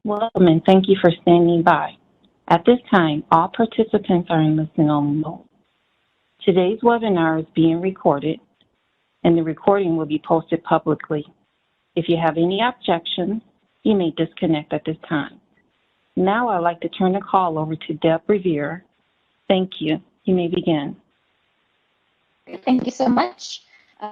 Welcome and thank you for standing by. At this time, all participants are in listen-only mode. Today's webinar is being recorded, and the recording will be posted publicly. If you have any objections, you may disconnect at this time. Now I'd like to turn the call over to Deb Revere. Thank you. You may begin. Thank you so much.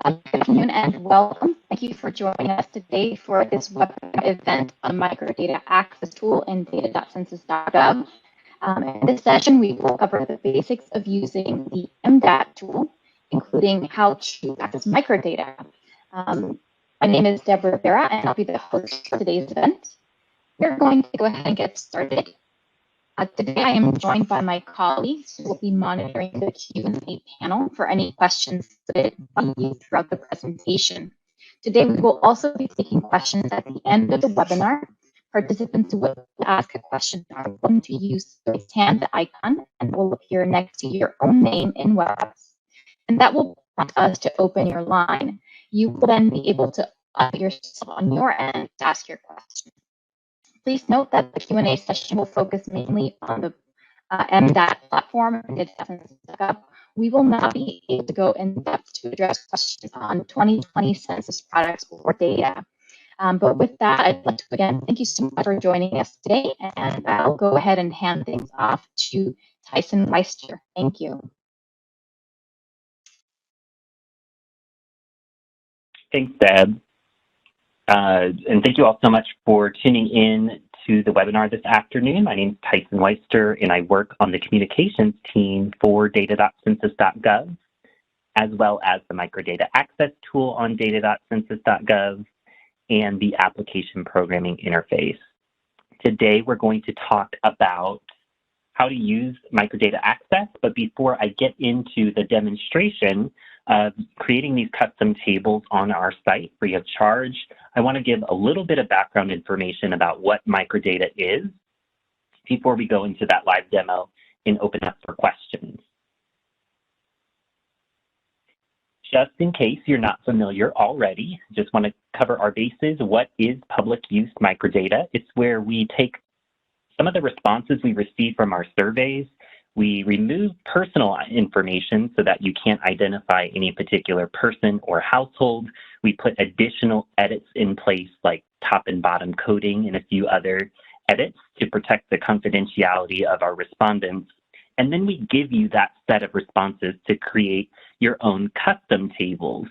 Good afternoon and welcome. Thank you for joining us today for this webinar event on microdata access tool in data.census.gov. In this session, we will cover the basics of using the MDAT tool, including how to access microdata. My name is Deborah Rivera, and I'll be the host for today's event. We're going to go ahead and get started. Today, I am joined by my colleagues who will be monitoring the Q&A panel for any questions submitted by you throughout the presentation. Today, we will also be taking questions at the end of the webinar. Participants who will ask a question are welcome to use the raise hand icon and will appear next to your own name in WebEx. And that will prompt us to open your line. You will then be able to unmute yourself on your end to ask your question. Please note that the Q&A session will focus mainly on the MDAT platform. We will not be able to go in depth to address questions on 2020 census products or data. But with that, I'd like to again thank you so much for joining us today, and I'll go ahead and hand things off to Tyson Weister. Thank you. Thanks, Deb. And thank you all so much for tuning in to the webinar this afternoon. My name is Tyson Weister, and I work on the communications team for data.census.gov, as well as the microdata access tool on data.census.gov and the application programming interface. Today, we're going to talk about how to use microdata access, but before I get into the demonstration of creating these custom tables on our site free of charge, I want to give a little bit of background information about what microdata is before we go into that live demo and open up for questions. Just in case you're not familiar already, just want to cover our bases. What is public use microdata? It's where we take some of the responses we receive from our surveys. We remove personal information so that you can't identify any particular person or household. We put additional edits in place like top and bottom coding and a few other edits to protect the confidentiality of our respondents. And then we give you that set of responses to create your own custom tables.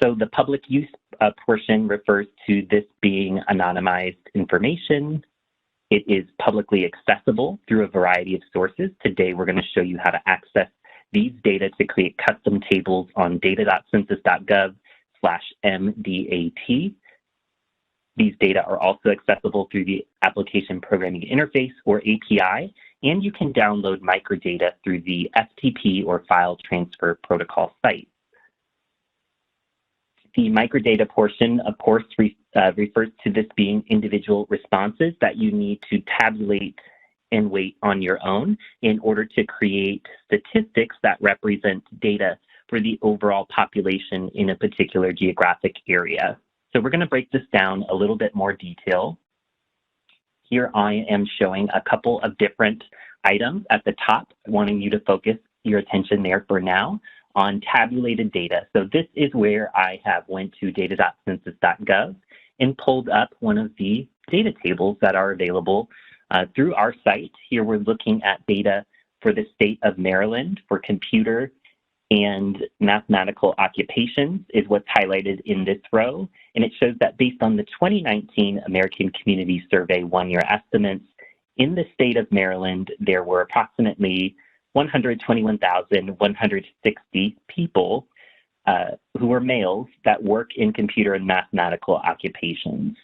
So the public use portion refers to this being anonymized information. It is publicly accessible through a variety of sources. Today, we're going to show you how to access these data to create custom tables on data.census.gov/MDAT. These data are also accessible through the Application Programming Interface, or API, and you can download microdata through the FTP or File Transfer Protocol site. The microdata portion, of course, refers to this being individual responses that you need to tabulate and weight on your own in order to create statistics that represent data for the overall population in a particular geographic area. So we're going to break this down a little bit more detail. Here I am showing a couple of different items at the top, wanting you to focus your attention there for now on tabulated data. So this is where I have went to data.census.gov and pulled up one of the data tables that are available through our site. Here we're looking at data for the state of Maryland for computer and mathematical occupations is what's highlighted in this row. And it shows that based on the 2019 American Community Survey one-year estimates, in the state of Maryland, there were approximately 121,160 people who were males that work in computer and mathematical occupations.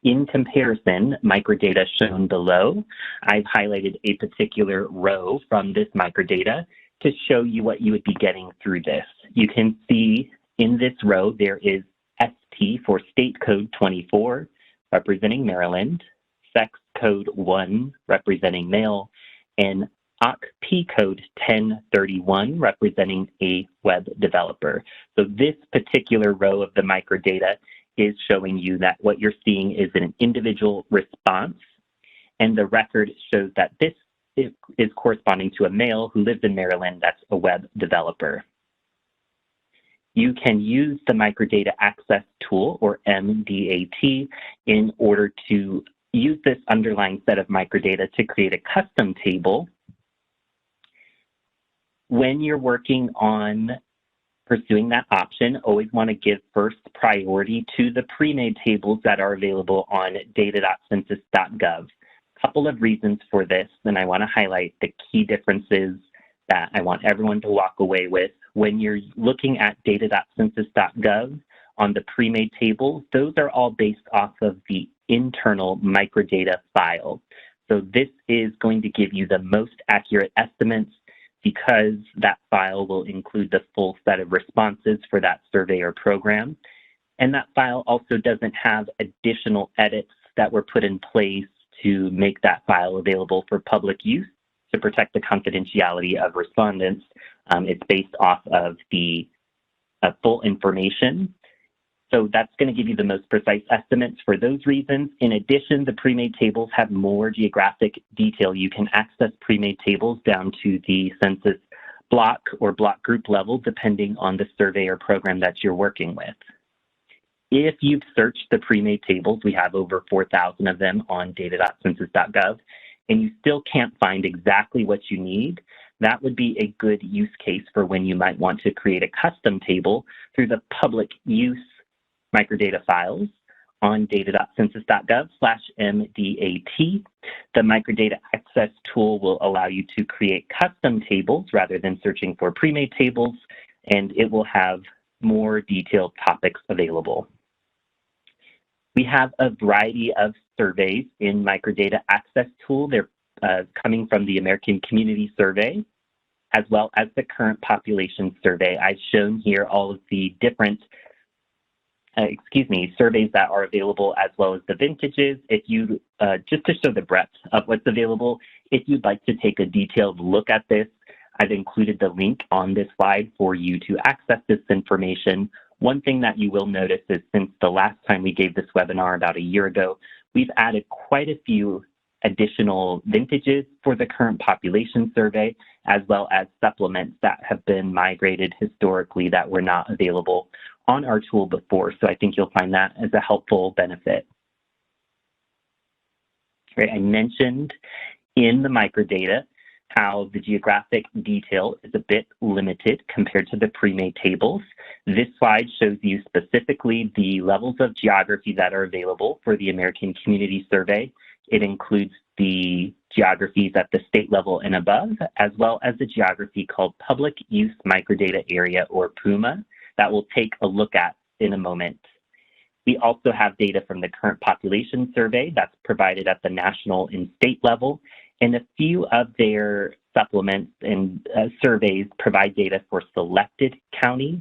In comparison, microdata shown below, I've highlighted a particular row from this microdata to show you what you would be getting through this. You can see in this row, there is ST for state code 24, representing Maryland, sex code 1, representing male, and OCP code 1031, representing a web developer. So this particular row of the microdata is showing you that what you're seeing is an individual response, and the record shows that this is corresponding to a male who lives in Maryland that's a web developer. You can use the Microdata Access Tool, or MDAT, in order to use this underlying set of microdata to create a custom table. When you're working on pursuing that option, always want to give first priority to the pre-made tables that are available on data.census.gov. A couple of reasons for this, and I want to highlight the key differences that I want everyone to walk away with. When you're looking at data.census.gov on the pre-made tables, those are all based off of the internal microdata file. So this is going to give you the most accurate estimates because that file will include the full set of responses for that survey or program. And that file also doesn't have additional edits that were put in place to make that file available for public use to protect the confidentiality of respondents. It's based off of the full information. So that's going to give you the most precise estimates for those reasons. In addition, the pre-made tables have more geographic detail. You can access pre-made tables down to the census block or block group level, depending on the survey or program that you're working with. If you've searched the pre-made tables, we have over 4,000 of them on data.census.gov, and you still can't find exactly what you need, that would be a good use case for when you might want to create a custom table through the public use microdata files on data.census.gov/MDAT. The Microdata Access Tool will allow you to create custom tables rather than searching for pre-made tables, and it will have more detailed topics available. We have a variety of surveys in Microdata Access Tool. They're coming from the American Community Survey, as well as the Current Population Survey. I've shown here all of the different surveys that are available, as well as the vintages. If you, just to show the breadth of what's available, if you'd like to take a detailed look at this, I've included the link on this slide for you to access this information. One thing that you will notice is since the last time we gave this webinar about a year ago, we've added quite a few additional vintages for the Current Population Survey, as well as supplements that have been migrated historically that were not available on our tool before. So I think you'll find that as a helpful benefit. Right, I mentioned in the microdata how the geographic detail is a bit limited compared to the pre-made tables. This slide shows you specifically the levels of geography that are available for the American Community Survey. It includes the geographies at the state level and above, as well as the geography called Public Use Microdata Area, or PUMA, that we'll take a look at in a moment. We also have data from the Current Population Survey that's provided at the national and state level, and a few of their supplements and surveys provide data for selected counties.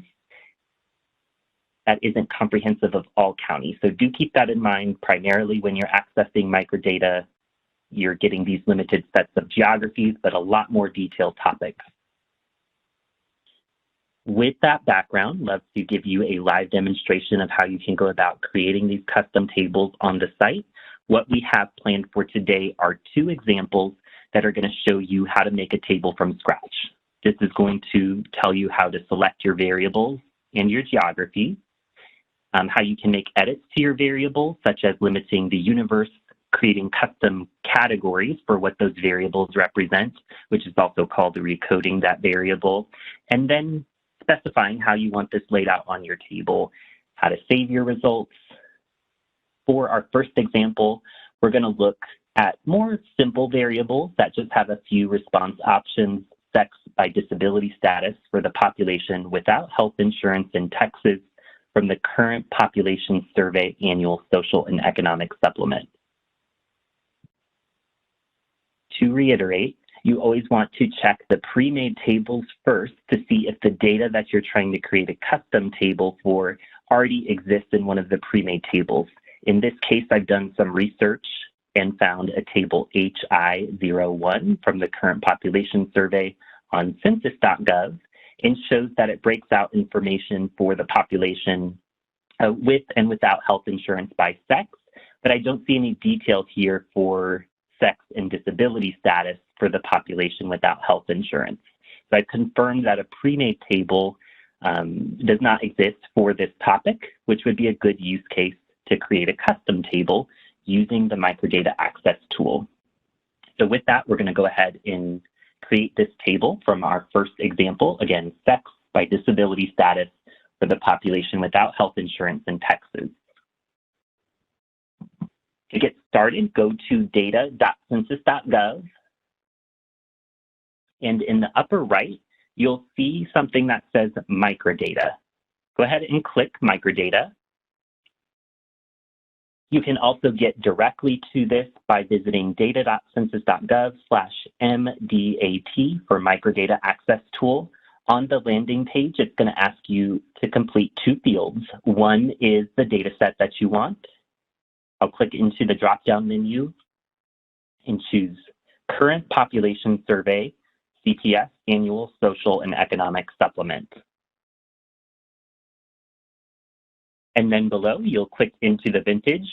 That isn't comprehensive of all counties. So do keep that in mind. Primarily when you're accessing microdata, you're getting these limited sets of geographies, but a lot more detailed topics. With that background, I'd love to give you a live demonstration of how you can go about creating these custom tables on the site. What we have planned for today are 2 examples that are going to show you how to make a table from scratch. This is going to tell you how to select your variables and your geography, how you can make edits to your variables, such as limiting the universe, creating custom categories for what those variables represent, which is also called recoding that variable, and then specifying how you want this laid out on your table, how to save your results. For our first example, we're going to look at more simple variables that just have a few response options, sex by disability status for the population without health insurance in Texas from the Current Population Survey Annual Social and Economic Supplement. To reiterate, you always want to check the pre-made tables first to see if the data that you're trying to create a custom table for already exists in one of the pre-made tables. In this case, I've done some research and found a table HI01 from the Current Population Survey on census.gov and shows that it breaks out information for the population with and without health insurance by sex, but I don't see any details here for sex and disability status for the population without health insurance. So I confirmed that a pre-made table does not exist for this topic, which would be a good use case to create a custom table using the microdata access tool. So with that, we're going to go ahead and create this table from our first example, again, sex by disability status for the population without health insurance in Texas. To get started, go to data.census.gov, and in the upper right, you'll see something that says microdata. Go ahead and click microdata. You can also get directly to this by visiting data.census.gov/MDAT for microdata access tool. On the landing page, it's going to ask you to complete two fields. One is the data set that you want. I'll click into the drop-down menu and choose Current Population Survey, CPS, Annual Social and Economic Supplement. And then below, you'll click into the vintage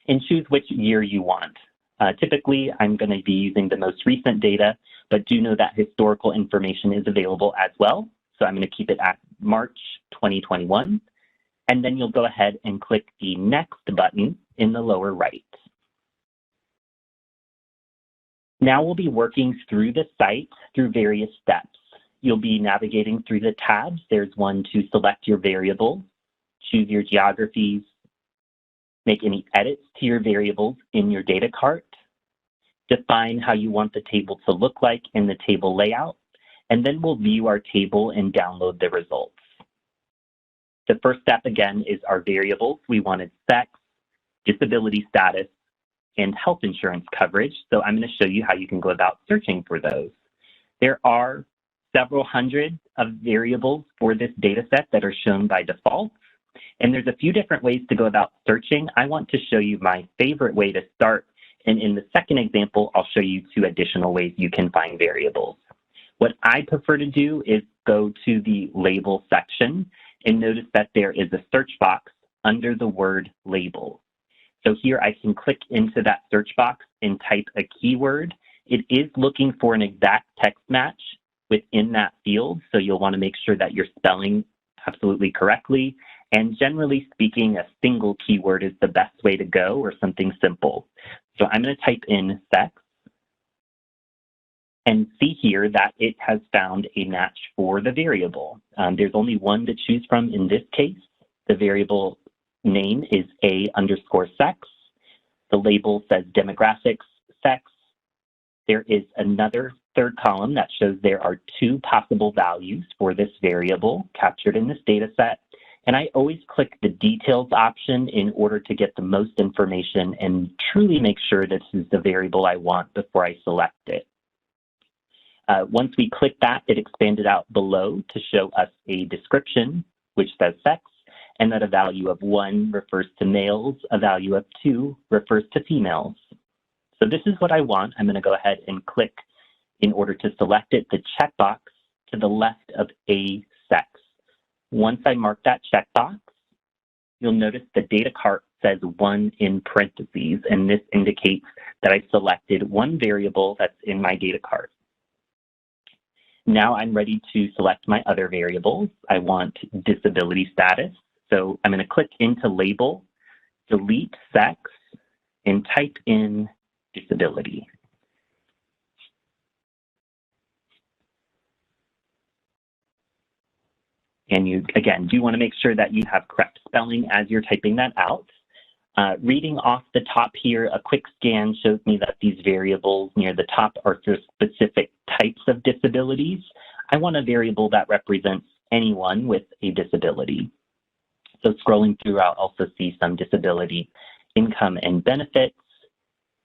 and choose which year you want. Typically, I'm going to be using the most recent data, but do know that historical information is available as well. So I'm going to keep it at March 2021. And then you'll go ahead and click the Next button in the lower right. Now we'll be working through the site through various steps. You'll be navigating through the tabs. There's one to select your variables, choose your geographies, make any edits to your variables in your data cart, define how you want the table to look like in the table layout, and then we'll view our table and download the results. The first step, again, is our variables. We wanted sex, disability status, and health insurance coverage. So I'm going to show you how you can go about searching for those. There are several hundred of variables for this data set that are shown by default. And there's a few different ways to go about searching. I want to show you my favorite way to start. And in the second example, I'll show you two additional ways you can find variables. What I prefer to do is go to the label section and notice that there is a search box under the word label. So here I can click into that search box and type a keyword. It is looking for an exact text match within that field, so you'll want to make sure that you're spelling absolutely correctly. And generally speaking, a single keyword is the best way to go, or something simple. So I'm going to type in sex and see here that it has found a match for the variable. There's only one to choose from in this case. The variable name is A_sex. The label says demographics, sex. There is another third column that shows there are two possible values for this variable captured in this data set. And I always click the details option in order to get the most information and truly make sure this is the variable I want before I select it. Once we click that, it expanded out below to show us a description, which says sex, and that a value of 1 refers to males, a value of 2 refers to females. So this is what I want. I'm going to go ahead and click in order to select it, the checkbox to the left of A sex. Once I mark that checkbox, you'll notice the data cart says 1 in parentheses, and this indicates that I selected one variable that's in my data cart. Now I'm ready to select my other variables. I want disability status. So I'm going to click into label, delete sex, and type in disability. And you, again, do want to make sure that you have correct spelling as you're typing that out. Reading off the top here, a quick scan shows me that these variables near the top are for specific types of disabilities. I want a variable that represents anyone with a disability. So scrolling through, I'll also see some disability income and benefits.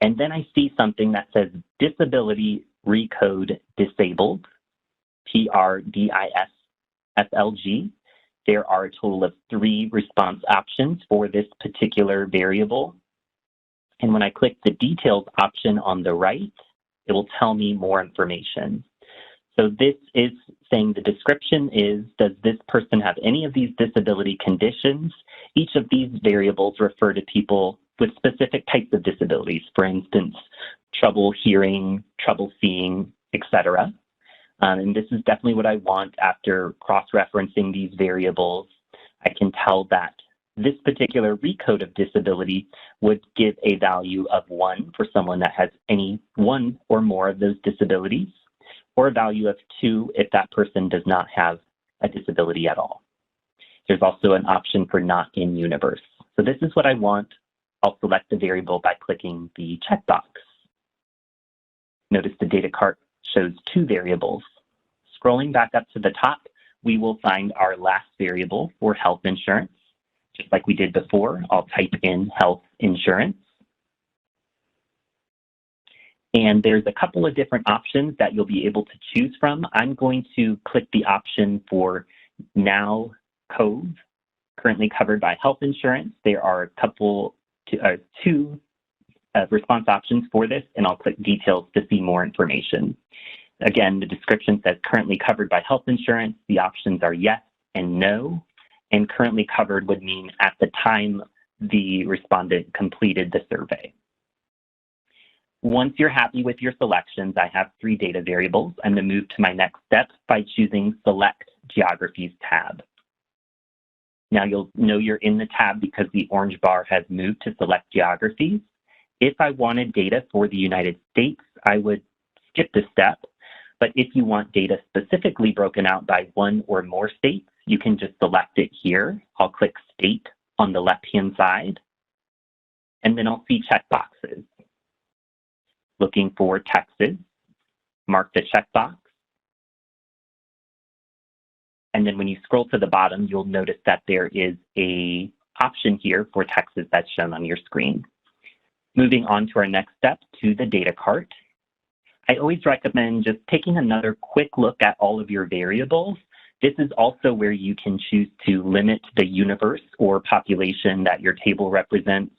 And then I see something that says disability recode disabled, PRDISFLG. There are a total of 3 response options for this particular variable. And when I click the details option on the right, it will tell me more information. So this is saying the description is, does this person have any of these disability conditions? Each of these variables refer to people with specific types of disabilities, for instance, trouble hearing, trouble seeing, etc. And this is definitely what I want. After cross-referencing these variables, I can tell that this particular recode of disability would give a value of 1 for someone that has any one or more of those disabilities, or a value of 2 if that person does not have a disability at all. There's also an option for not in universe. So this is what I want. I'll select the variable by clicking the checkbox. Notice the data cart shows 2 variables. Scrolling back up to the top, we will find our last variable for health insurance. Just like we did before, I'll type in health insurance. And there's a couple of different options that you'll be able to choose from. I'm going to click the option for Now Cove, currently covered by health insurance. There are two response options for this, and I'll click Details to see more information. Again, the description says currently covered by health insurance. The options are yes and no, and currently covered would mean at the time the respondent completed the survey. Once you're happy with your selections, I have 3 data variables. I'm going to move to my next step by choosing Select Geographies tab. Now you'll know you're in the tab because the orange bar has moved to Select Geographies. If I wanted data for the United States, I would skip this step. But if you want data specifically broken out by 1 or more states, you can just select it here. I'll click State on the left-hand side, and then I'll see checkboxes. Looking for Texas, mark the checkbox. And then when you scroll to the bottom, you'll notice that there is an option here for Texas that's shown on your screen. Moving on to our next step, to the data cart. I always recommend just taking another quick look at all of your variables. This is also where you can choose to limit the universe or population that your table represents.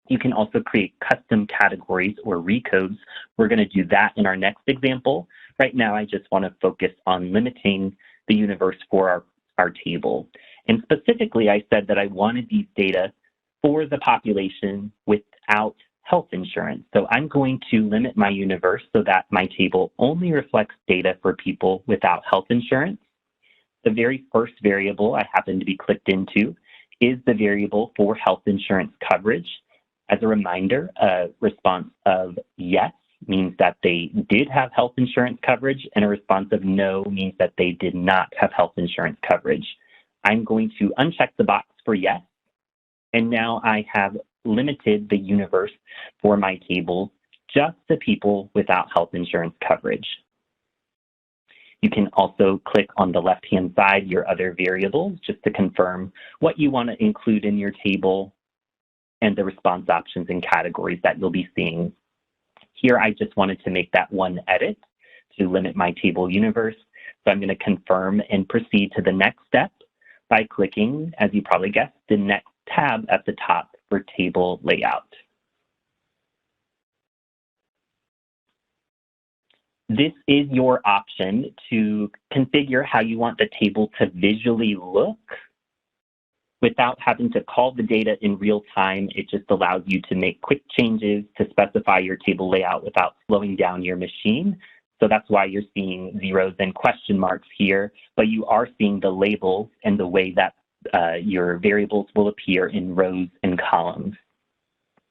You can also create custom categories or recodes. We're going to do that in our next example. Right now, I just want to focus on limiting the universe for our table. And specifically, I said that I wanted these data for the population without health insurance. So I'm going to limit my universe so that my table only reflects data for people without health insurance. The very first variable I happen to be clicked into is the variable for health insurance coverage. As a reminder, a response of yes means that they did have health insurance coverage, and a response of no means that they did not have health insurance coverage. I'm going to uncheck the box for yes, and now I have limited the universe for my table just to people without health insurance coverage. You can also click on the left-hand side your other variables just to confirm what you want to include in your table and the response options and categories that you'll be seeing. Here, I just wanted to make that one edit to limit my table universe. So I'm going to confirm and proceed to the next step by clicking, as you probably guessed, the next tab at the top for table layout. This is your option to configure how you want the table to visually look without having to call the data in real time. It just allows you to make quick changes to specify your table layout without slowing down your machine. So that's why you're seeing zeros and question marks here, but you are seeing the labels and the way that your variables will appear in rows and columns.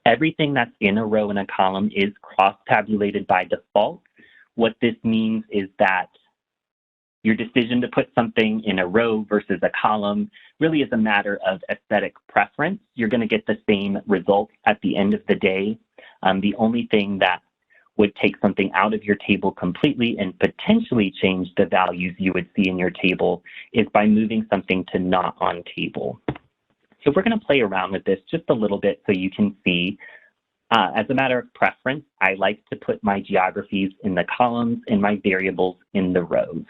Everything that's in a row and a column is cross-tabulated by default. What this means is that your decision to put something in a row versus a column really is a matter of aesthetic preference. You're going to get the same results at the end of the day. The only thing that would take something out of your table completely and potentially change the values you would see in your table is by moving something to not on table. So we're going to play around with this just a little bit so you can see. As a matter of preference, I like to put my geographies in the columns and my variables in the rows.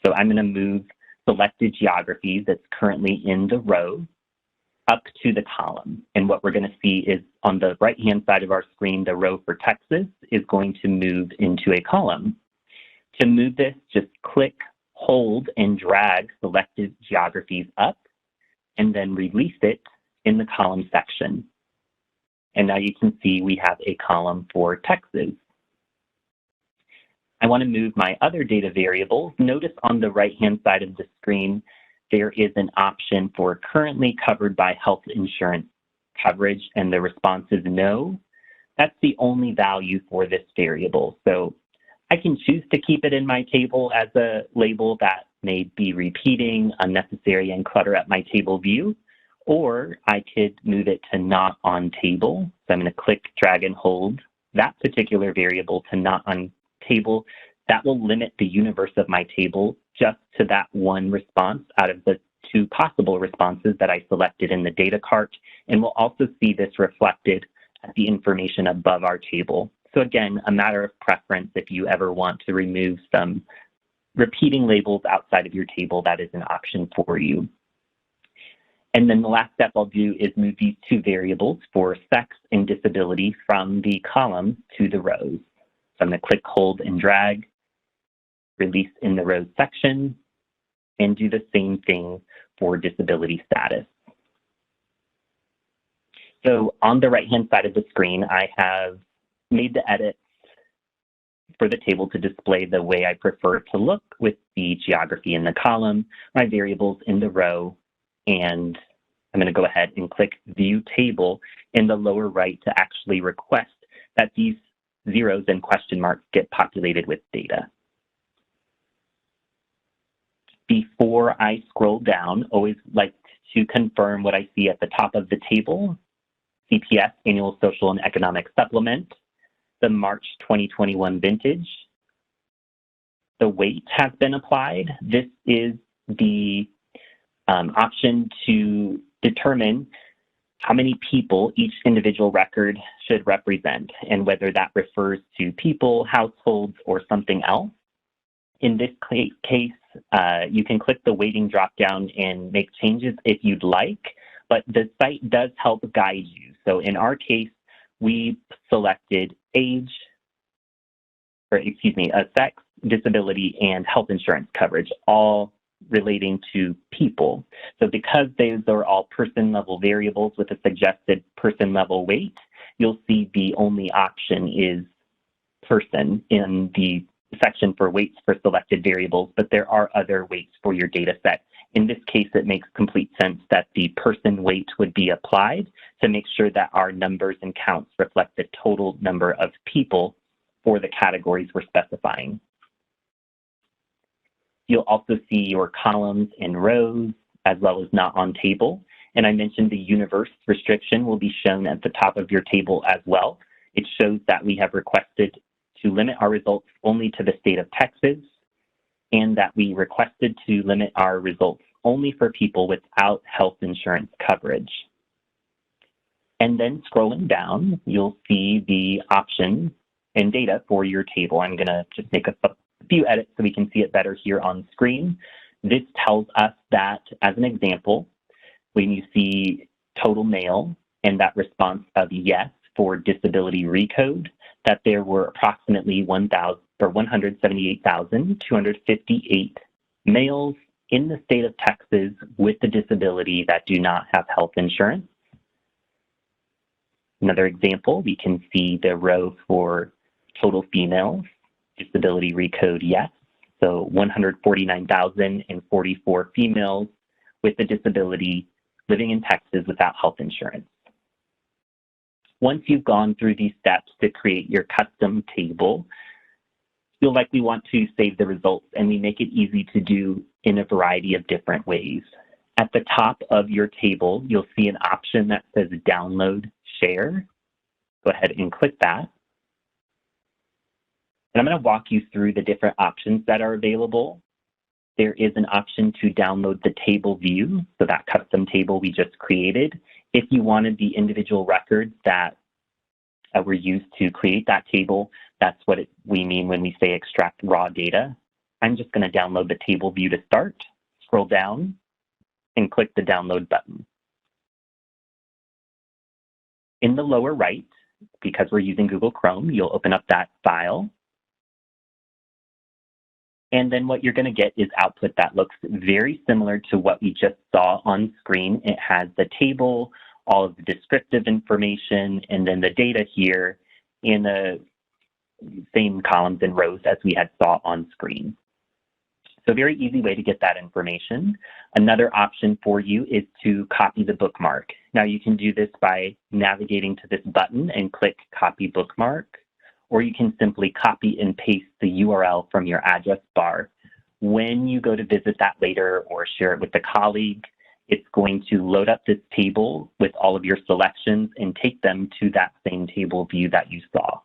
So I'm going to move selected geographies that's currently in the row up to the column. And what we're going to see is on the right-hand side of our screen, the row for Texas is going to move into a column. To move this, just click, hold, and drag selected geographies up, and then release it in the column section. And now you can see we have a column for Texas. I want to move my other data variables. Notice on the right-hand side of the screen, there is an option for currently covered by health insurance coverage, and the response is no. That's the only value for this variable. So I can choose to keep it in my table as a label that may be repeating, unnecessary, and clutter up my table view, or I could move it to not on table. So I'm going to click, drag, and hold that particular variable to not on table. That will limit the universe of my table just to that one response out of the two possible responses that I selected in the data cart, and we'll also see this reflected at the information above our table. So again, a matter of preference. If you ever want to remove some repeating labels outside of your table, that is an option for you. And then the last step I'll do is move these two variables for sex and disability from the column to the rows. So I'm going to click, hold, and drag, release in the rows section, and do the same thing for disability status. So on the right-hand side of the screen, I have made the edits for the table to display the way I prefer it to look, with the geography in the column, my variables in the row, and I'm going to go ahead and click View Table in the lower right to actually request that these zeros and question marks get populated with data. Before I scroll down, always like to confirm what I see at the top of the table: CPS Annual Social and Economic Supplement, the March 2021 vintage. The weight has been applied. This is the option to determine how many people each individual record should represent, and whether that refers to people, households, or something else. In this case, you can click the weighting dropdown and make changes if you'd like, but the site does help guide you. So in our case, we selected age, or excuse me, sex, disability, and health insurance coverage, all relating to people. So because those are all person-level variables with a suggested person-level weight, you'll see the only option is person in the section for weights for selected variables, but there are other weights for your data set. In this case, it makes complete sense that the person weight would be applied to make sure that our numbers and counts reflect the total number of people for the categories we're specifying. You'll also see your columns and rows, as well as not on table. And I mentioned the universe restriction will be shown at the top of your table as well. It shows that we have requested to limit our results only to the state of Texas, and that we requested to limit our results only for people without health insurance coverage. And then scrolling down, you'll see the options and data for your table. I'm going to just make a few edits so we can see it better here on screen. This tells us that, as an example, when you see total male and that response of yes for disability recode, that there were approximately 178,258 males in the state of Texas with a disability that do not have health insurance. Another example, we can see the row for total females, disability recode yes, so 149,044 females with a disability living in Texas without health insurance. Once you've gone through these steps to create your custom table, you'll likely want to save the results, and we make it easy to do in a variety of different ways. At the top of your table, you'll see an option that says Download Share. Go ahead and click that. And I'm going to walk you through the different options that are available. There is an option to download the table view, so that custom table we just created. If you wanted the individual records that were used to create that table, that's what we mean when we say extract raw data. I'm just going to download the table view to start, scroll down, and click the download button. In the lower right, because we're using Google Chrome, you'll open up that file. And then what you're going to get is output that looks very similar to what we just saw on screen. It has the table, all of the descriptive information, and then the data here in the same columns and rows as we had saw on screen. So a very easy way to get that information. Another option for you is to copy the bookmark. Now you can do this by navigating to this button and click Copy Bookmark, or you can simply copy and paste the URL from your address bar. When you go to visit that later or share it with a colleague, it's going to load up this table with all of your selections and take them to that same table view that you saw.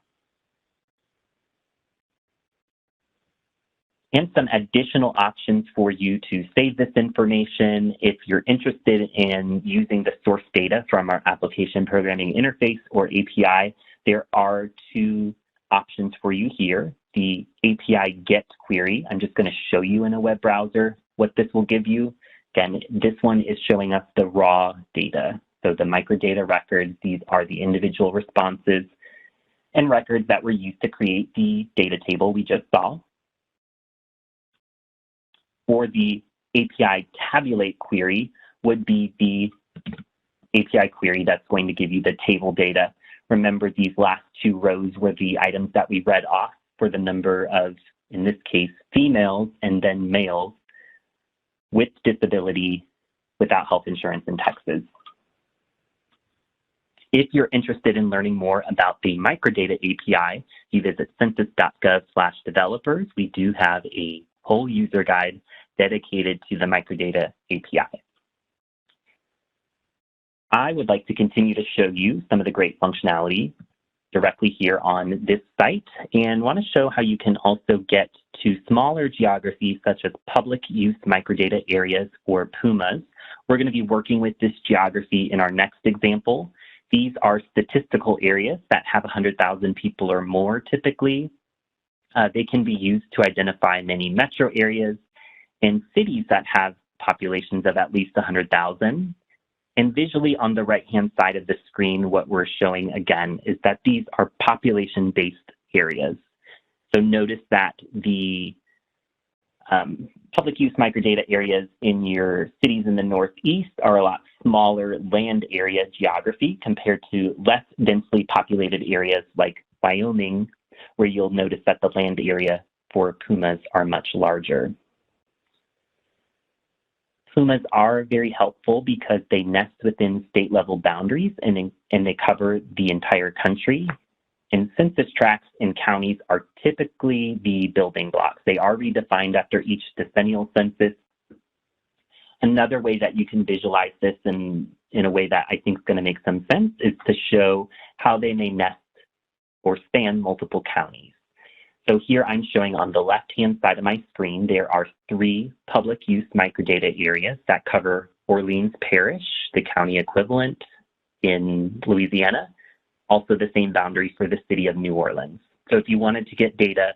And some additional options for you to save this information. If you're interested in using the source data from our application programming interface or API, there are two options for you here. The API GET query, I'm just going to show you in a web browser what this will give you. Again, this one is showing us the raw data. So the microdata records, these are the individual responses and records that were used to create the data table we just saw. For the API tabulate query would be the API query that's going to give you the table data. Remember, these last two rows were the items that we read off for the number of, in this case, females and then males with disability without health insurance in Texas. If you're interested in learning more about the microdata API, you visit census.gov/developers. We do have a whole user guide dedicated to the microdata API. I would like to continue to show you some of the great functionality directly here on this site and want to show how you can also get to smaller geographies such as public use microdata areas or PUMAs. We're going to be working with this geography in our next example. These are statistical areas that have 100,000 people or more typically. They can be used to identify many metro areas and cities that have populations of at least 100,000. And visually on the right-hand side of the screen, what we're showing again is that these are population-based areas. So notice that the public use microdata areas in your cities in the Northeast are a lot smaller land area geography compared to less densely populated areas like Wyoming, where you'll notice that the land area for PUMAs are much larger. PUMAs are very helpful because they nest within state level boundaries and they cover the entire country. And census tracts in counties are typically the building blocks. They are redefined after each decennial census. Another way that you can visualize this in a way that I think is going to make some sense is to show how they may nest or span multiple counties. So here I'm showing on the left-hand side of my screen, there are 3 public use microdata areas that cover Orleans Parish, the county equivalent in Louisiana, also the same boundary for the city of New Orleans. So if you wanted to get data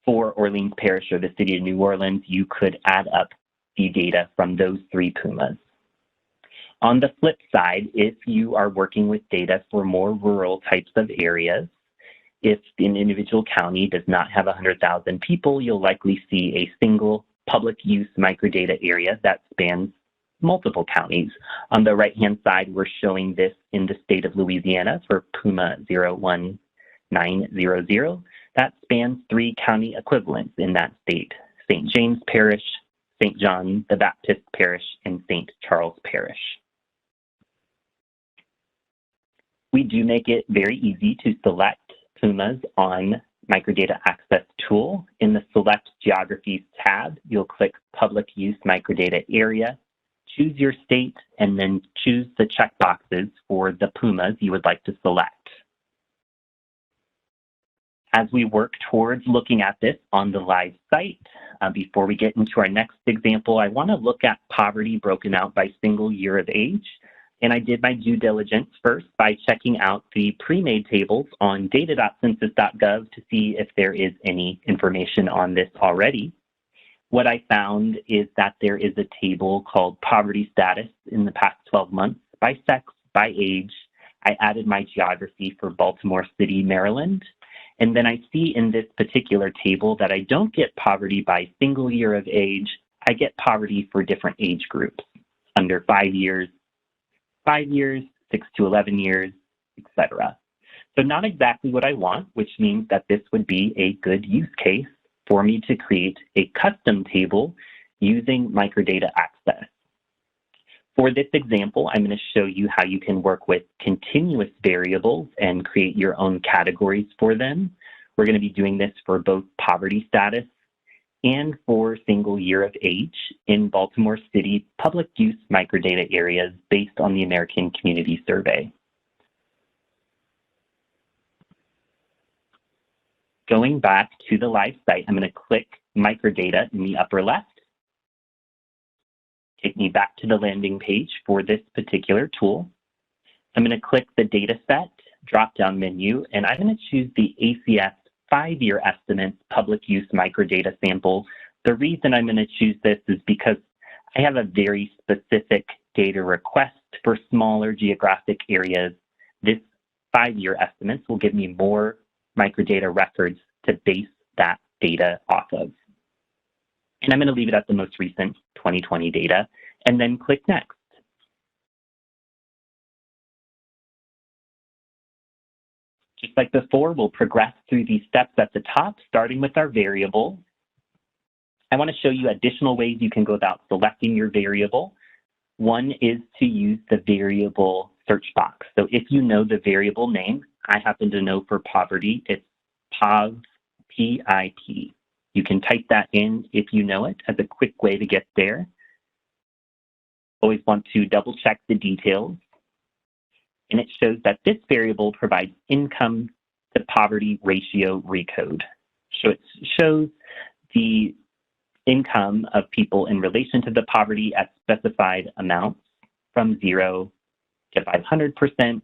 for Orleans Parish or the city of New Orleans, you could add up the data from those 3 PUMAs. On the flip side, if you are working with data for more rural types of areas, if an individual county does not have 100,000 people, you'll likely see a single public use microdata area that spans multiple counties. On the right-hand side, we're showing this in the state of Louisiana for PUMA 01900. That spans 3 county equivalents in that state: St. James Parish, St. John the Baptist Parish, and St. Charles Parish. We do make it very easy to select PUMAs on Microdata Access Tool. In the Select Geographies tab, you'll click Public Use Microdata Area, choose your state, and then choose the checkboxes for the PUMAs you would like to select. As we work towards looking at this on the live site, before we get into our next example, I want to look at poverty broken out by single year of age. And I did my due diligence first by checking out the pre-made tables on data.census.gov to see if there is any information on this already. What I found is that there is a table called Poverty Status in the past 12 months by sex, by age. I added my geography for Baltimore City, Maryland, And then I see in this particular table that I don't get poverty by single year of age. I get poverty for different age groups, under 5 years, 6 to 11 years, etc. So not exactly what I want, which means that this would be a good use case for me to create a custom table using microdata access. For this example, I'm going to show you how you can work with continuous variables and create your own categories for them. We're going to be doing this for both poverty status and for single year of age in Baltimore City public use microdata areas based on the American Community Survey. Going back to the live site, I'm going to click microdata in the upper left. Take me back to the landing page for this particular tool. I'm going to click the dataset drop-down menu, and I'm going to choose the ACS 5-year estimates public use microdata sample. The reason I'm going to choose this is because I have a very specific data request for smaller geographic areas. This 5-year estimates will give me more microdata records to base that data off of. And I'm going to leave it at the most recent 2020 data, and then click Next. Just like before, we'll progress through these steps at the top, starting with our variable. I want to show you additional ways you can go about selecting your variable. One is to use the variable search box. So if you know the variable name, I happen to know for poverty, it's POV, P-I-P. You can type that in if you know it as a quick way to get there. Always want to double check the details. And it shows that this variable provides income to poverty ratio recode. So it shows the income of people in relation to the poverty at specified amounts from 0 to 500%,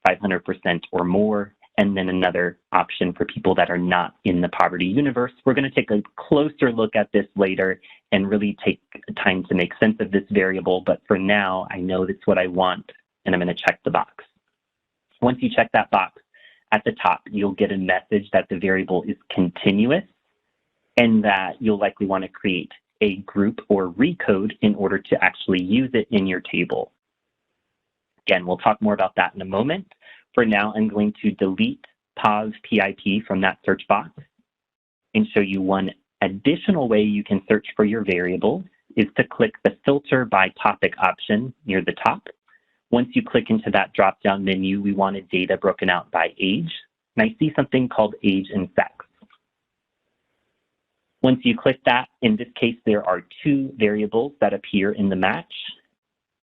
500% or more, and then another option for people that are not in the poverty universe. We're going to take a closer look at this later and really take time to make sense of this variable, but for now, I know that's what I want, and I'm going to check the box. Once you check that box, at the top, you'll get a message that the variable is continuous and that you'll likely want to create a group or recode in order to actually use it in your table. Again, we'll talk more about that in a moment. For now, I'm going to delete POV PIP from that search box and show you one additional way you can search for your variables is to click the Filter by Topic option near the top. Once you click into that drop-down menu, we wanted data broken out by age, and I see something called age and sex. Once you click that, in this case, there are 2 variables that appear in the match.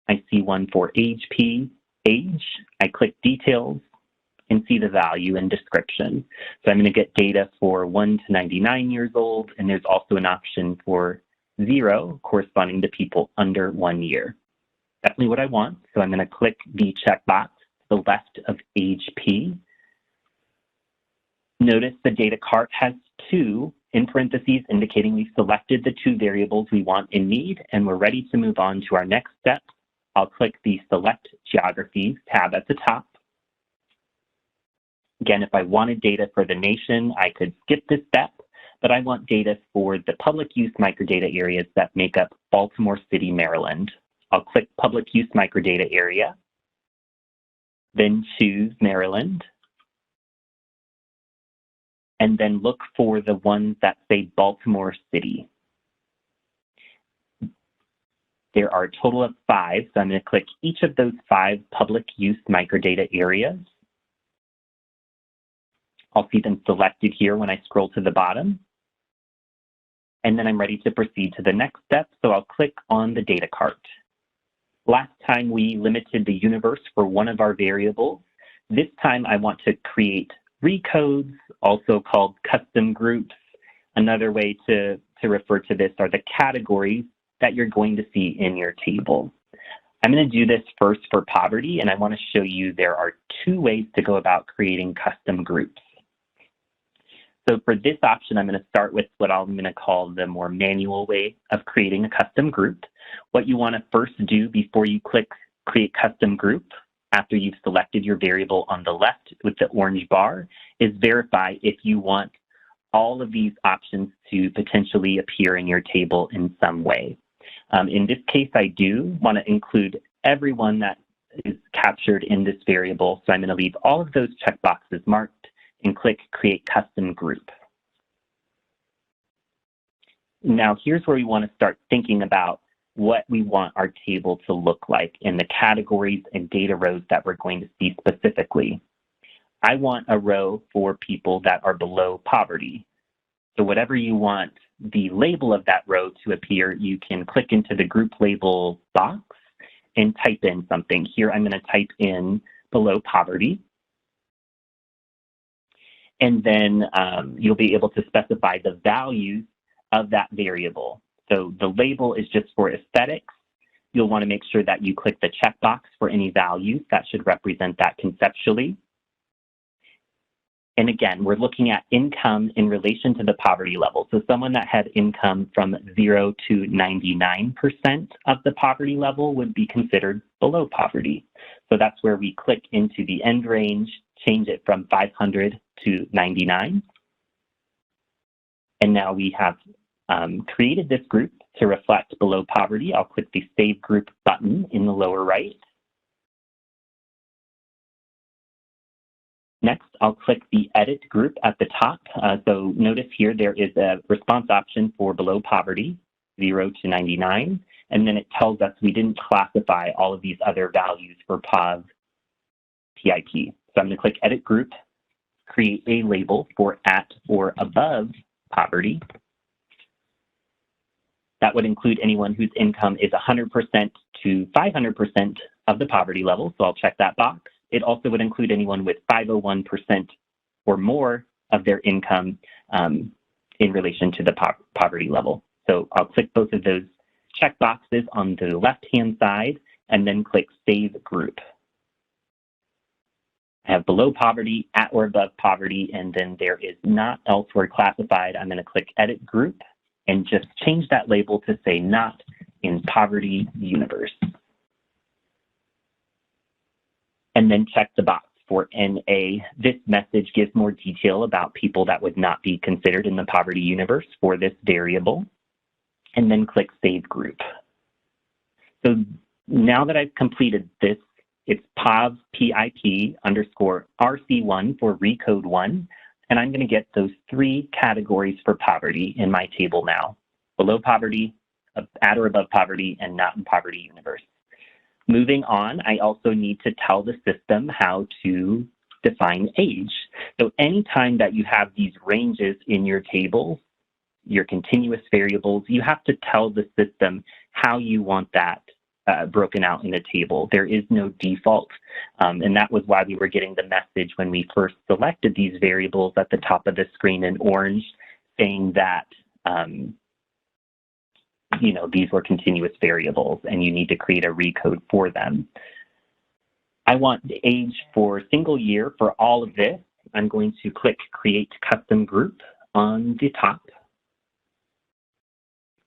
I see one for age P, age. I click details and see the value and description. So I'm going to get data for 1 to 99 years old, and there's also an option for 0 corresponding to people under 1 year. Definitely what I want, so I'm going to click the checkbox to the left of age P. Notice the data cart has 2 in parentheses indicating we've selected the 2 variables we want and need, and we're ready to move on to our next step. I'll click the Select Geographies tab at the top. Again, if I wanted data for the nation, I could skip this step, but I want data for the public use microdata areas that make up Baltimore City, Maryland. I'll click Public Use Microdata Area, then choose Maryland, and then look for the ones that say Baltimore City. There are a total of 5, so I'm going to click each of those 5 public use microdata areas. I'll see them selected here when I scroll to the bottom. And then I'm ready to proceed to the next step, so I'll click on the data cart. Last time we limited the universe for one of our variables. This time I want to create recodes, also called custom groups. Another way to refer to this are the categories that you're going to see in your table. I'm going to do this first for poverty, and I want to show you there are 2 ways to go about creating custom groups. So for this option, I'm going to start with what I'm going to call the more manual way of creating a custom group. What you want to first do before you click Create Custom Group after you've selected your variable on the left with the orange bar is verify if you want all of these options to potentially appear in your table in some way. In this case, I do want to include everyone that is captured in this variable, so I'm going to leave all of those checkboxes marked and click Create Custom Group. Now, here's where we want to start thinking about what we want our table to look like in the categories and data rows that we're going to see specifically. I want a row for people that are below poverty. So whatever you want the label of that row to appear, you can click into the group label box and type in something. Here I'm going to type in below poverty. And then you'll be able to specify the values of that variable. So the label is just for aesthetics. You'll want to make sure that you click the checkbox for any values that should represent that conceptually. And again, we're looking at income in relation to the poverty level. So someone that had income from 0 to 99% of the poverty level would be considered below poverty. So that's where we click into the end range, change it from 500 to 99. And now we have created this group to reflect below poverty. I'll click the Save Group button in the lower right. Next, I'll click the Edit Group at the top. So notice here there is a response option for below poverty, 0 to 99, and then it tells us we didn't classify all of these other values for POV PIP. So I'm going to click Edit Group, create a label for at or above poverty. That would include anyone whose income is 100% to 500% of the poverty level, so I'll check that box. It also would include anyone with 501% or more of their income in relation to the poverty level. So I'll click both of those checkboxes on the left-hand side and then click Save Group. I have below poverty, at or above poverty, and then there is not elsewhere classified. I'm going to click Edit Group and just change that label to say not in poverty universe. And then check the box for NA. This message gives more detail about people that would not be considered in the poverty universe for this variable. And then click Save Group. So now that I've completed this, it's POV PIP underscore RC1 for recode 1. And I'm going to get those 3 categories for poverty in my table now. Below poverty, at or above poverty, and not in poverty universe. Moving on, I also need to tell the system how to define age. So anytime that you have these ranges in your table, your continuous variables, you have to tell the system how you want that broken out in the table. There is no default, and that was why we were getting the message when we first selected these variables at the top of the screen in orange, saying that you know, these were continuous variables and you need to create a recode for them. I want the age for single year for all of this. I'm going to click Create Custom Group on the top.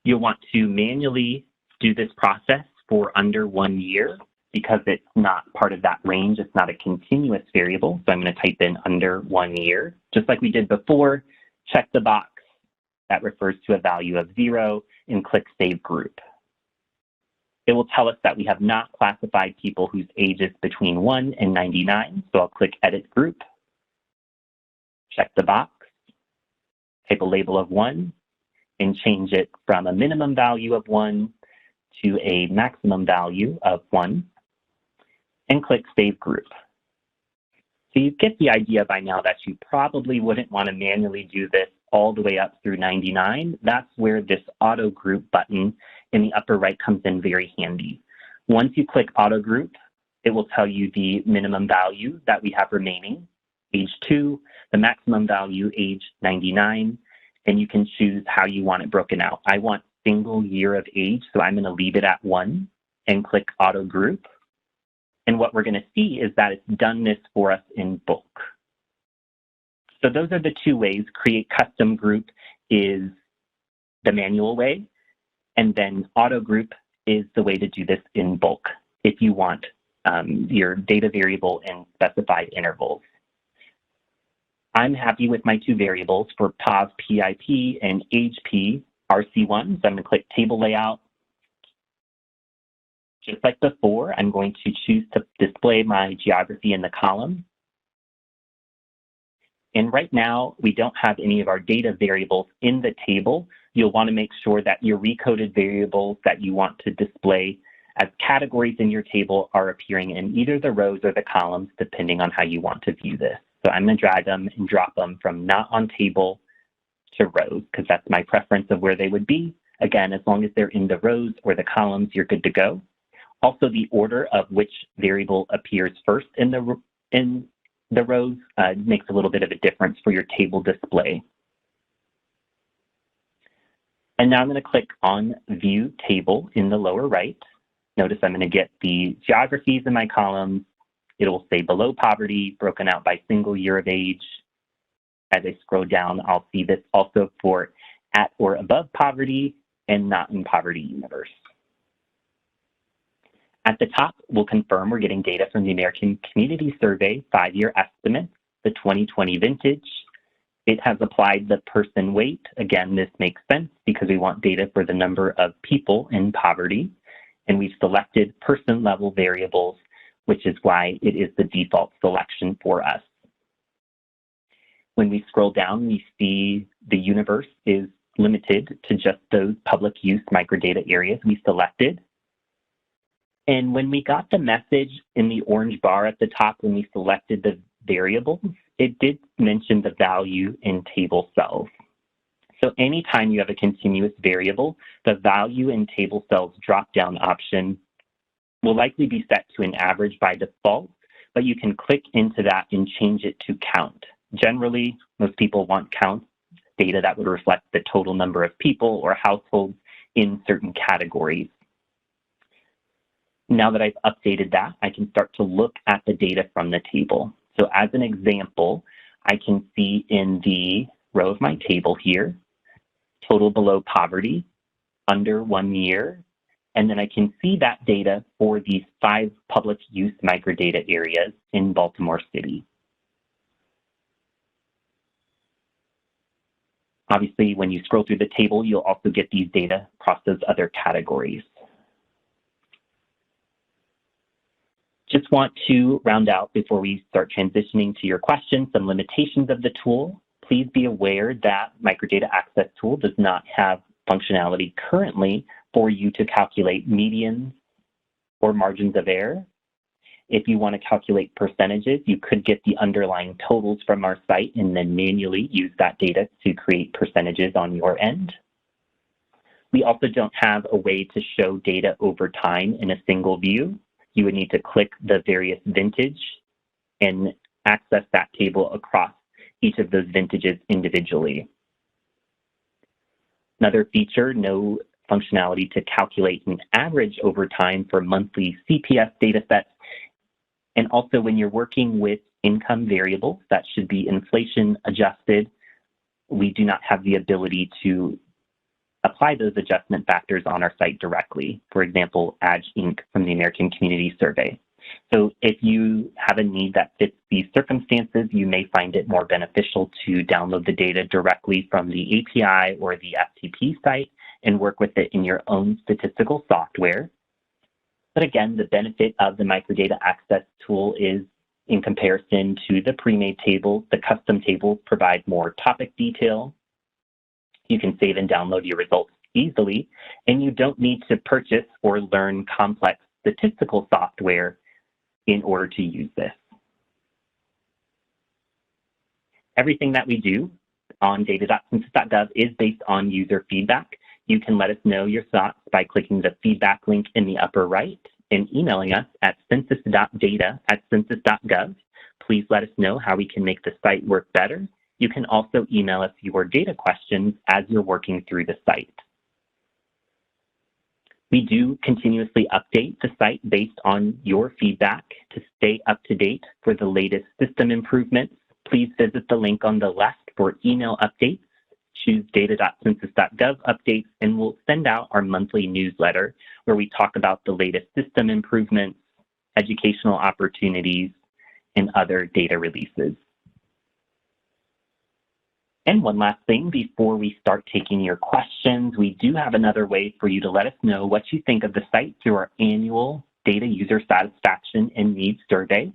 You'll want to manually do this process for under 1 year because it's not part of that range. It's not a continuous variable. So I'm going to type in under 1 year. Just like we did before, check the box that refers to a value of 0 and click Save Group. It will tell us that we have not classified people whose age is between 1 and 99. So I'll click Edit Group, check the box, type a label of 1, and change it from a minimum value of 1 to a maximum value of 1, and click Save Group. So you get the idea by now that you probably wouldn't want to manually do this all the way up through 99. That's where this Auto Group button in the upper right comes in very handy. Once you click Auto Group, it will tell you the minimum value that we have remaining, age 2, the maximum value, age 99, and you can choose how you want it broken out. I want single year of age, so I'm going to leave it at 1 and click Auto Group. And what we're going to see is that it's done this for us in bulk. So those are the 2 ways. Create Custom Group is the manual way, and then Auto Group is the way to do this in bulk if you want your data variable in specified intervals. I'm happy with my two variables for POV PIP and AgeP RC1, so I'm going to click Table Layout. Just like before, I'm going to choose to display my geography in the column. And right now, we don't have any of our data variables in the table. You'll want to make sure that your recoded variables that you want to display as categories in your table are appearing in either the rows or the columns, depending on how you want to view this. So I'm going to drag them and drop them from not on table to rows, because that's my preference of where they would be. Again, as long as they're in the rows or the columns, you're good to go. Also, the order of which variable appears first in the rows makes a little bit of a difference for your table display. And now I'm going to click on View Table in the lower right. Notice I'm going to get the geographies in my columns. It will say below poverty, broken out by single year of age. As I scroll down, I'll see this also for at or above poverty and not in poverty universe. At the top, we'll confirm we're getting data from the American Community Survey 5-year estimate, the 2020 vintage. It has applied the person weight. Again, this makes sense because we want data for the number of people in poverty. And we've selected person level variables, which is why it is the default selection for us. When we scroll down, we see the universe is limited to just those public use microdata areas we selected. And when we got the message in the orange bar at the top when we selected the variables, it did mention the value in table cells. So anytime you have a continuous variable, the value in table cells drop-down option will likely be set to an average by default, but you can click into that and change it to count. Generally, most people want count data that would reflect the total number of people or households in certain categories. Now that I've updated that, I can start to look at the data from the table. So as an example, I can see in the row of my table here, total below poverty, under 1 year, and then I can see that data for these 5 public use microdata areas in Baltimore City. Obviously, when you scroll through the table, you'll also get these data across those other categories. Just want to round out before we start transitioning to your questions, some limitations of the tool. Please be aware that Microdata Access Tool does not have functionality currently for you to calculate medians or margins of error. If you want to calculate percentages, you could get the underlying totals from our site and then manually use that data to create percentages on your end. We also don't have a way to show data over time in a single view. You would need to click the various vintage and access that table across each of those vintages individually. Another feature, no functionality to calculate an average over time for monthly CPS data sets. And also when you're working with income variables that should be inflation adjusted, we do not have the ability to apply those adjustment factors on our site directly. For example, AGE Inc. from the American Community Survey. So if you have a need that fits these circumstances, you may find it more beneficial to download the data directly from the API or the FTP site and work with it in your own statistical software. But again, the benefit of the Microdata Access Tool is in comparison to the pre-made tables, the custom tables provide more topic detail. You can save and download your results easily, and you don't need to purchase or learn complex statistical software in order to use this. Everything that we do on data.census.gov is based on user feedback. You can let us know your thoughts by clicking the feedback link in the upper right and emailing us at census.data@census.gov. Please let us know how we can make the site work better. You can also email us your data questions as you're working through the site. We do continuously update the site based on your feedback. To stay up to date for the latest system improvements, please visit the link on the left for email updates. Choose data.census.gov updates, and we'll send out our monthly newsletter where we talk about the latest system improvements, educational opportunities, and other data releases. And one last thing before we start taking your questions, we do have another way for you to let us know what you think of the site through our annual Data User Satisfaction and Needs Survey.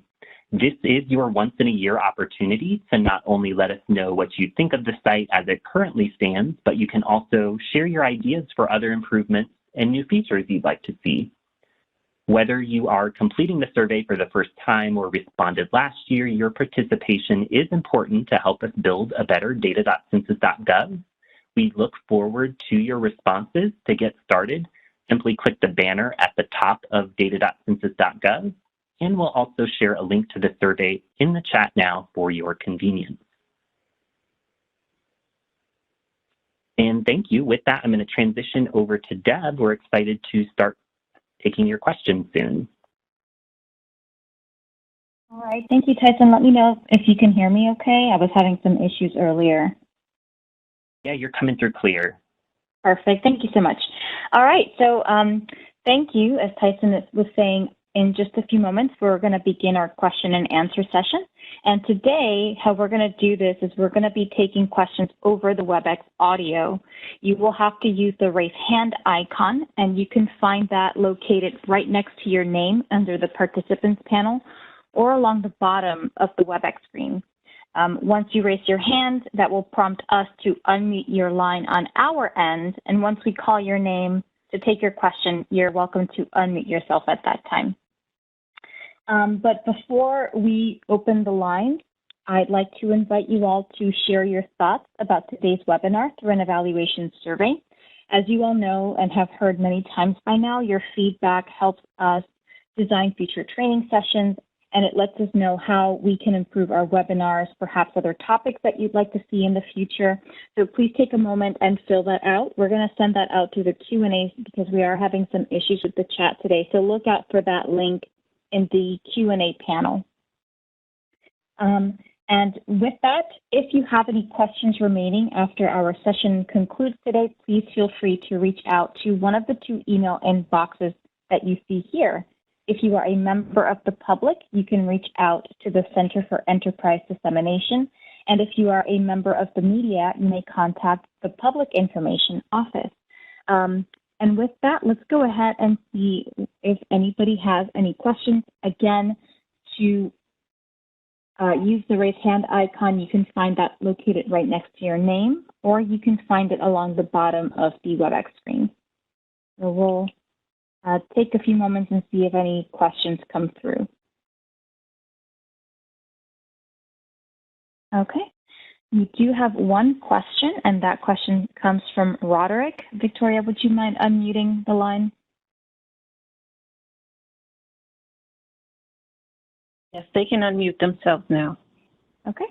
This is your once-in-a-year opportunity to not only let us know what you think of the site as it currently stands, but you can also share your ideas for other improvements and new features you'd like to see. Whether you are completing the survey for the first time or responded last year, your participation is important to help us build a better data.census.gov. We look forward to your responses. To get started, simply click the banner at the top of data.census.gov, and we'll also share a link to the survey in the chat now for your convenience. And thank you. With that, I'm going to transition over to Deb. We're excited to start taking your questions soon. All right, thank you, Tyson. Let me know if you can hear me okay. I was having some issues earlier. Yeah, you're coming through clear. Perfect, thank you so much. All right, so thank you. As Tyson was saying, in just a few moments, we're going to begin our question and answer session. And today, how we're going to do this is we're going to be taking questions over the WebEx audio. You will have to use the raise hand icon, and you can find that located right next to your name under the participants panel or along the bottom of the WebEx screen. Once you raise your hand, that will prompt us to unmute your line on our end. And once we call your name to take your question, you're welcome to unmute yourself at that time. But before we open the line, I'd like to invite you all to share your thoughts about today's webinar through an evaluation survey. As you all know and have heard many times by now, your feedback helps us design future training sessions, and it lets us know how we can improve our webinars, perhaps other topics that you'd like to see in the future. So please take a moment and fill that out. We're going to send that out through the Q&A because we are having some issues with the chat today. So look out for that link in the Q&A panel. And with that, if you have any questions remaining after our session concludes today, please feel free to reach out to one of the two email inboxes that you see here. If you are a member of the public, you can reach out to the Center for Enterprise Dissemination. And if you are a member of the media, you may contact the Public Information Office. And with that, let's go ahead and see if anybody has any questions. Again, to use the raise hand icon, you can find that located right next to your name, or you can find it along the bottom of the WebEx screen. So we'll take a few moments and see if any questions come through. Okay. We do have one question, and that question comes from Roderick. Victoria, would you mind unmuting the line? Yes, they can unmute themselves now. Okay.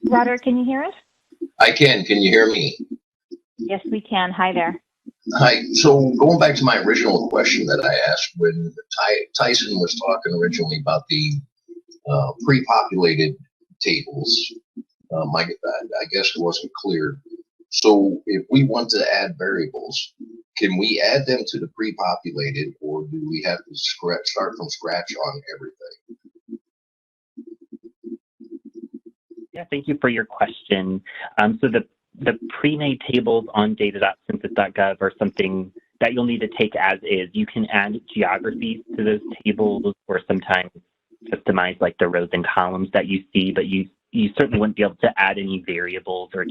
Roderick, can you hear us? I can. Can you hear me? Yes, we can. Hi there. Hi. So going back to my original question that I asked when Tyson was talking originally about the pre-populated tables, I guess it wasn't clear. So if we want to add variables, can we add them to the pre-populated, or do we have to start from scratch on everything? Yeah, thank you for your question. So the pre-made tables on data.census.gov are something that you'll need to take as is. You can add geographies to those tables, or sometimes customize like the rows and columns that you see, but you certainly wouldn't be able to add any variables or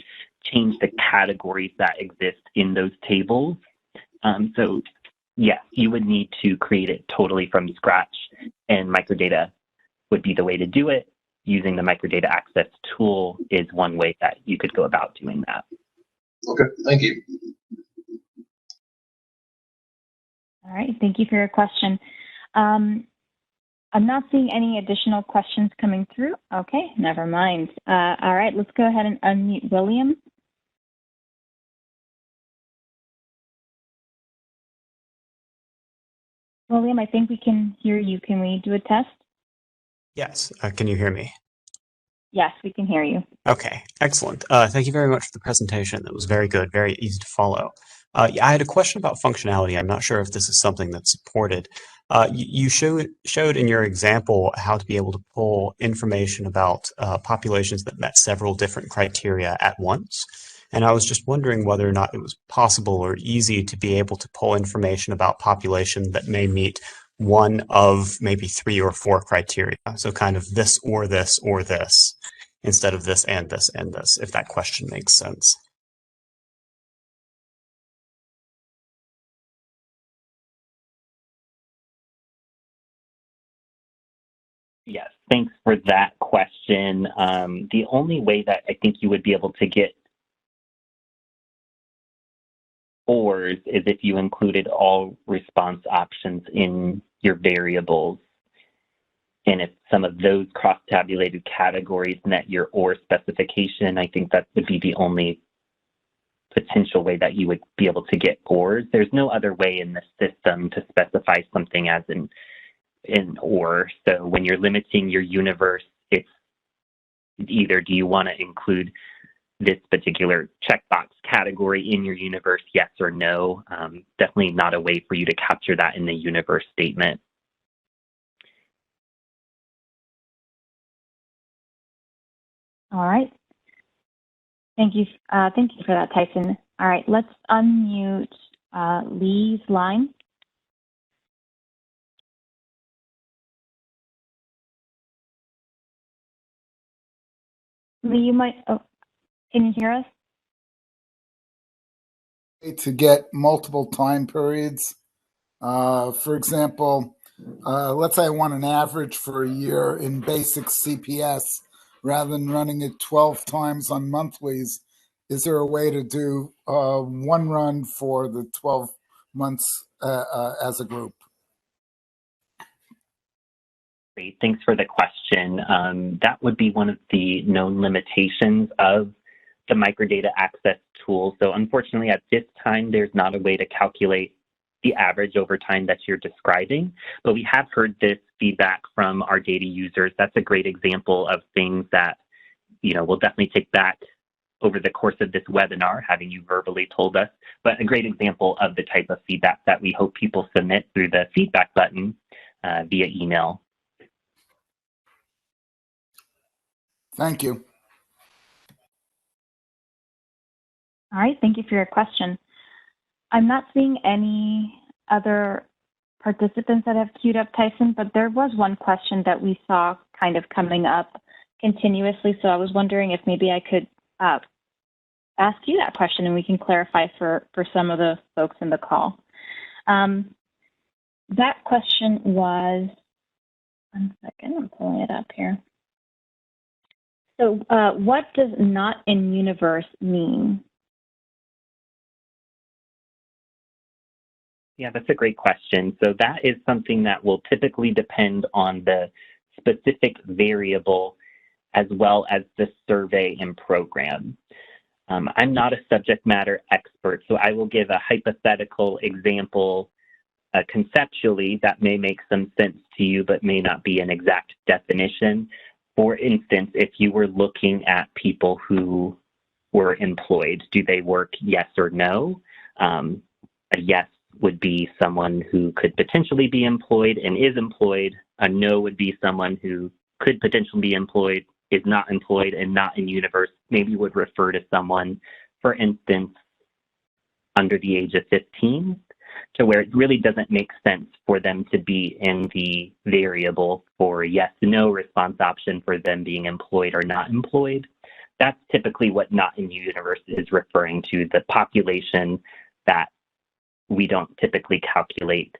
change the categories that exist in those tables. So yes, you would need to create it totally from scratch, and microdata would be the way to do it. Using the microdata access tool is one way that you could go about doing that. Okay, thank you. All right, thank you for your question. I'm not seeing any additional questions coming through. Okay, never mind. All right, let's go ahead and unmute William. William, I think we can hear you. Can we do a test? Yes. Can you hear me? Yes, we can hear you. Okay, excellent. Thank you very much for the presentation. That was very good, very easy to follow. Yeah, I had a question about functionality. I'm not sure if this is something that's supported. You showed in your example how to be able to pull information about populations that met several different criteria at once. And I was just wondering whether or not it was possible or easy to be able to pull information about population that may meet one of maybe 3 or 4 criteria. So kind of this, instead of this and this and this, if that question makes sense. Yes, thanks for that question. The only way that I think you would be able to get ORs is if you included all response options in your variables. And if some of those cross-tabulated categories met your OR specification, I think that would be the only potential way that you would be able to get ORs. There's no other way in the system to specify something as an OR. So when you're limiting your universe, it's either do you want to include this particular checkbox category in your universe, yes or no. Definitely not a way for you to capture that in the universe statement. All right. Thank you for that, Tyson. All right, let's unmute Lee's line. Lee, you might, can you hear us? To get multiple time periods. For example, let's say I want an average for a year in basic CPS rather than running it 12 times on monthlies. Is there a way to do one run for the 12 months as a group? Great, thanks for the question. That would be one of the known limitations of the microdata access tool. So unfortunately, at this time, there's not a way to calculate the average over time that you're describing, but we have heard this feedback from our data users. That's a great example of things that, we'll definitely take back over the course of this webinar, having you verbally told us, but a great example of the type of feedback that we hope people submit through the feedback button via email. Thank you. All right, thank you for your question. I'm not seeing any other participants that have queued up, Tyson, but there was one question that we saw kind of coming up continuously. So I was wondering if maybe I could ask you that question and we can clarify for some of the folks in the call. That question was, one second, I'm pulling it up here. So what does not in universe mean? Yeah, that's a great question. So that is something that will typically depend on the specific variable as well as the survey and program. I'm not a subject matter expert, so I will give a hypothetical example conceptually that may make some sense to you, but may not be an exact definition. For instance, if you were looking at people who were employed, do they work, yes or no? A yes would be someone who could potentially be employed and is employed. A no would be someone who could potentially be employed, is not employed, and not in universe. Maybe would refer to someone, for instance, under the age of 15, to where it really doesn't make sense for them to be in the variable for yes, no response option for them being employed or not employed. That's typically what not in universe is referring to, the population that we don't typically calculate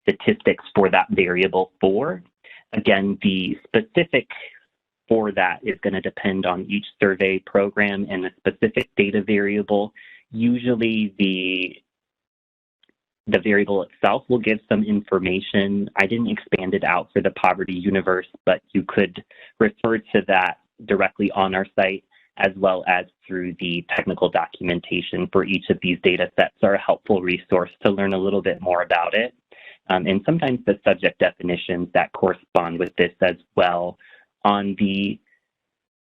statistics for that variable for. Again, the specific for that is going to depend on each survey program and the specific data variable. Usually the variable itself will give some information. I didn't expand it out for the poverty universe, but you could refer to that directly on our site, as well as through the technical documentation for each of these data sets are a helpful resource to learn a little bit more about it. And sometimes the subject definitions that correspond with this as well. On the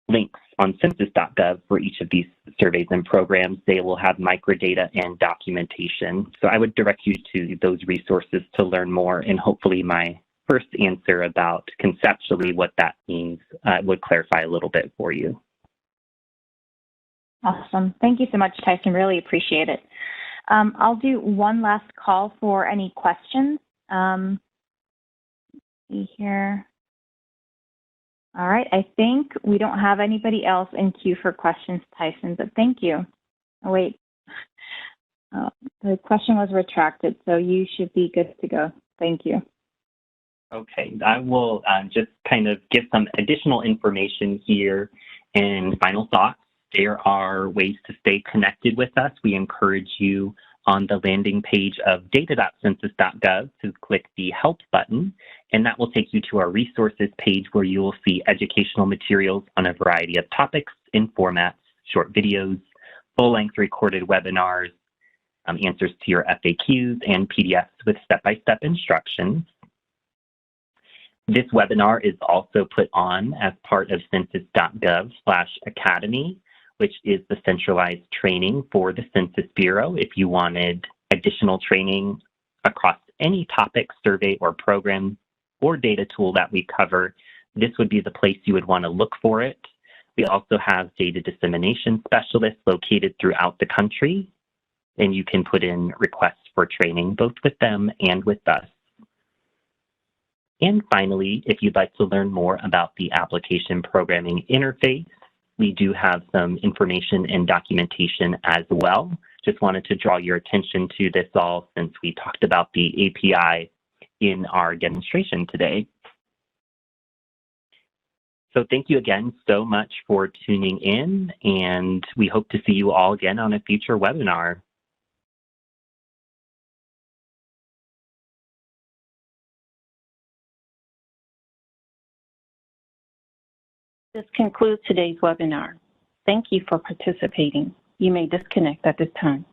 links on census.gov for each of these surveys and programs. They will have microdata and documentation. So I would direct you to those resources to learn more, and hopefully my first answer about conceptually what that means would clarify a little bit for you. Awesome. Thank you so much, Tyson. Really appreciate it. I'll do one last call for any questions. Let's see here. All right, I think we don't have anybody else in queue for questions, Tyson, but thank you. Oh, wait, the question was retracted, so you should be good to go. Thank you. Okay, I will just kind of give some additional information here and final thoughts. There are ways to stay connected with us. We encourage you on the landing page of data.census.gov to click the Help button, and that will take you to our resources page where you will see educational materials on a variety of topics in formats, short videos, full-length recorded webinars, answers to your FAQs, and PDFs with step-by-step instructions. This webinar is also put on as part of census.gov/academy, which is the centralized training for the Census Bureau. If you wanted additional training across any topic, survey, or program or data tool that we cover, this would be the place you would want to look for it. We also have data dissemination specialists located throughout the country, and you can put in requests for training both with them and with us. And finally, if you'd like to learn more about the application programming interface, we do have some information and documentation as well. Just wanted to draw your attention to this all since we talked about the API in our demonstration today. So thank you again so much for tuning in, and we hope to see you all again on a future webinar. This concludes today's webinar. Thank you for participating. You may disconnect at this time.